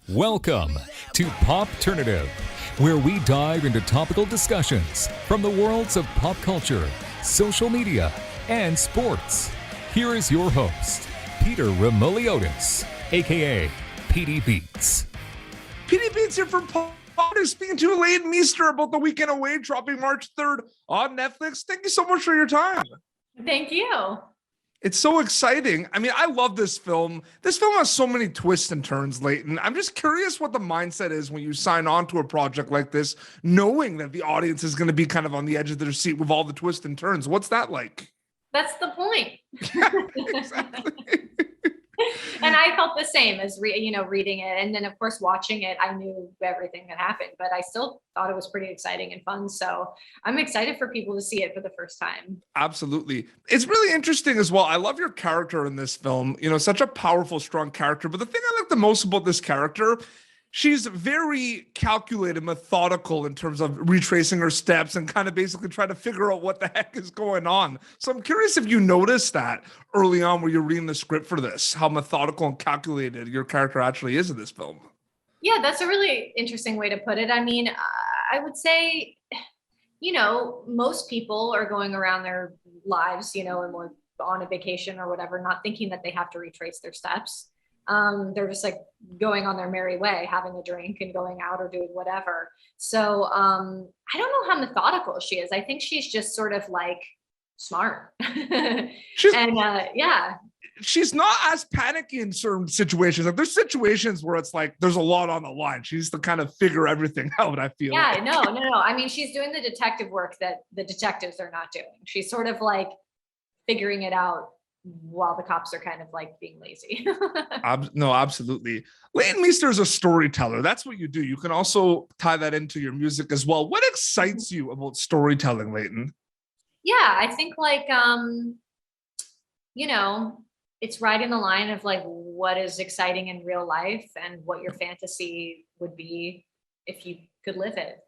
Welcome to Popternative, where we dive into topical discussions from the worlds of pop culture, social media, and sports. Here is your host, Peter Remoliotis, aka PD Beats. PD Beats here from Popternative, speaking to Leighton Meester about The Weekend Away, dropping March 3rd on Netflix. Thank you so much for your time. Thank you. It's so exciting. I mean, I love this film. This film has so many twists and turns, Leighton. I'm just curious what the mindset is when you sign on to a project like this, knowing that the audience is going to be kind of on the edge of their seat with all the twists and turns. What's that like? That's the point. Exactly. And I felt the same as reading it, and then of course watching it. I knew everything that happened, but I still thought it was pretty exciting and fun. So I'm excited for people to see it for the first time. Absolutely. It's really interesting as well. I love your character in this film. You know, such a powerful, strong character. But the thing I like the most about this character, she's very calculated, methodical in terms of retracing her steps and kind of basically trying to figure out what the heck is going on. So I'm curious if you noticed that early on where you're reading the script for this, how methodical and calculated your character actually is in this film. Yeah, that's a really interesting way to put it. I mean, I would say, most people are going around their lives, and we're on a vacation or whatever, not thinking that they have to retrace their steps. They're just like going on their merry way, having a drink and going out or doing whatever. So I don't know how methodical she is. I think she's just sort of like smart. She's not as panicky in certain situations. Like there's situations where it's like there's a lot on the line. She needs to kind of figure everything out, I feel. Yeah, like. No. I mean, she's doing the detective work that the detectives are not doing. She's sort of like figuring it out while the cops are kind of like being lazy. No, absolutely. Leighton Meester is a storyteller. That's what you do. You can also tie that into your music as well. What excites you about storytelling, Leighton? Yeah, I think like, it's right in the line of like what is exciting in real life and what your fantasy would be if you could live it.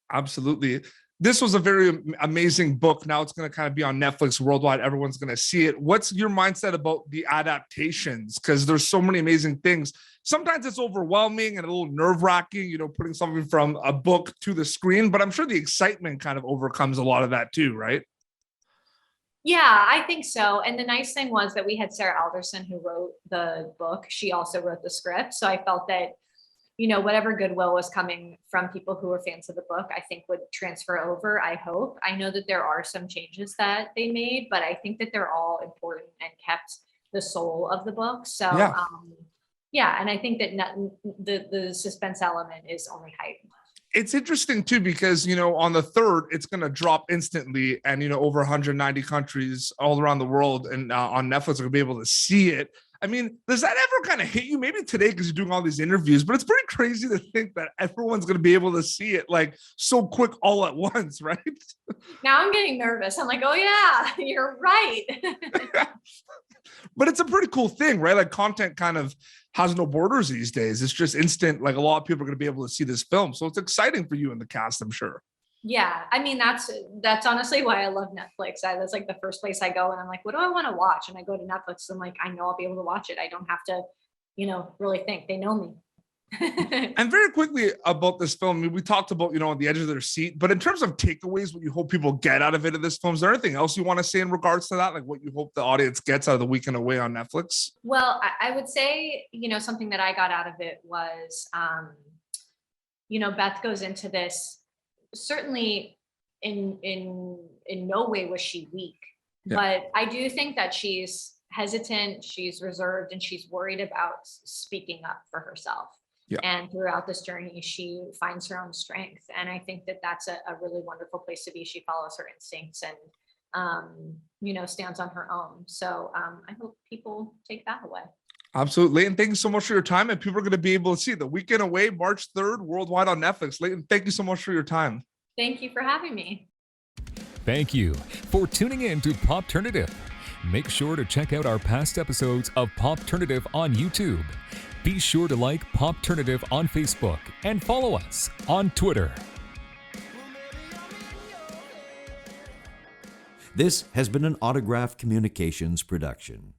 Absolutely. This was a very amazing book. Now it's going to kind of be on Netflix worldwide. Everyone's going to see it. What's your mindset about the adaptations? Because there's so many amazing things. Sometimes it's overwhelming and a little nerve-wracking, putting something from a book to the screen, but I'm sure the excitement kind of overcomes a lot of that too, right? Yeah, I think so. And the nice thing was that we had Sarah Alderson who wrote the book. She also wrote the script. So I felt that whatever goodwill was coming from people who were fans of the book, I think would transfer over, I hope. I know that there are some changes that they made, but I think that they're all important and kept the soul of the book. So, and I think that the suspense element is only heightened. It's interesting too, because, on the 3rd, it's going to drop instantly and, over 190 countries all around the world and on Netflix are going to be able to see it. I mean, does that ever kind of hit you? Maybe today because you're doing all these interviews, but it's pretty crazy to think that everyone's going to be able to see it like so quick all at once, right? Now I'm getting nervous. I'm like, oh yeah, you're right. But it's a pretty cool thing, right? Like content kind of has no borders these days. It's just instant. Like a lot of people are going to be able to see this film. So it's exciting for you and the cast, I'm sure. Yeah. I mean, that's honestly why I love Netflix. That's like the first place I go and I'm like, what do I want to watch? And I go to Netflix and I'm like, I know I'll be able to watch it. I don't have to, really think. They know me. And very quickly about this film, I mean, we talked about, on the edge of their seat, but in terms of takeaways, what you hope people get out of it in this film, is there anything else you want to say in regards to that? Like what you hope the audience gets out of The Weekend Away on Netflix? Well, I would say, something that I got out of it was, Beth goes into this, certainly in no way was she weak, but I do think that she's hesitant, she's reserved, and she's worried about speaking up for herself. Yeah. And throughout this journey, she finds her own strength. And I think that that's a really wonderful place to be. She follows her instincts and, stands on her own. So I hope people take that away. Absolutely. Leighton, thank you so much for your time. And people are going to be able to see The Weekend Away March 3rd worldwide on Netflix. Leighton, thank you so much for your time. Thank you for having me. Thank you for tuning in to Popternative. Make sure to check out our past episodes of Popternative on YouTube. Be sure to like Popternative on Facebook and follow us on Twitter. This has been an Autograph Communications production.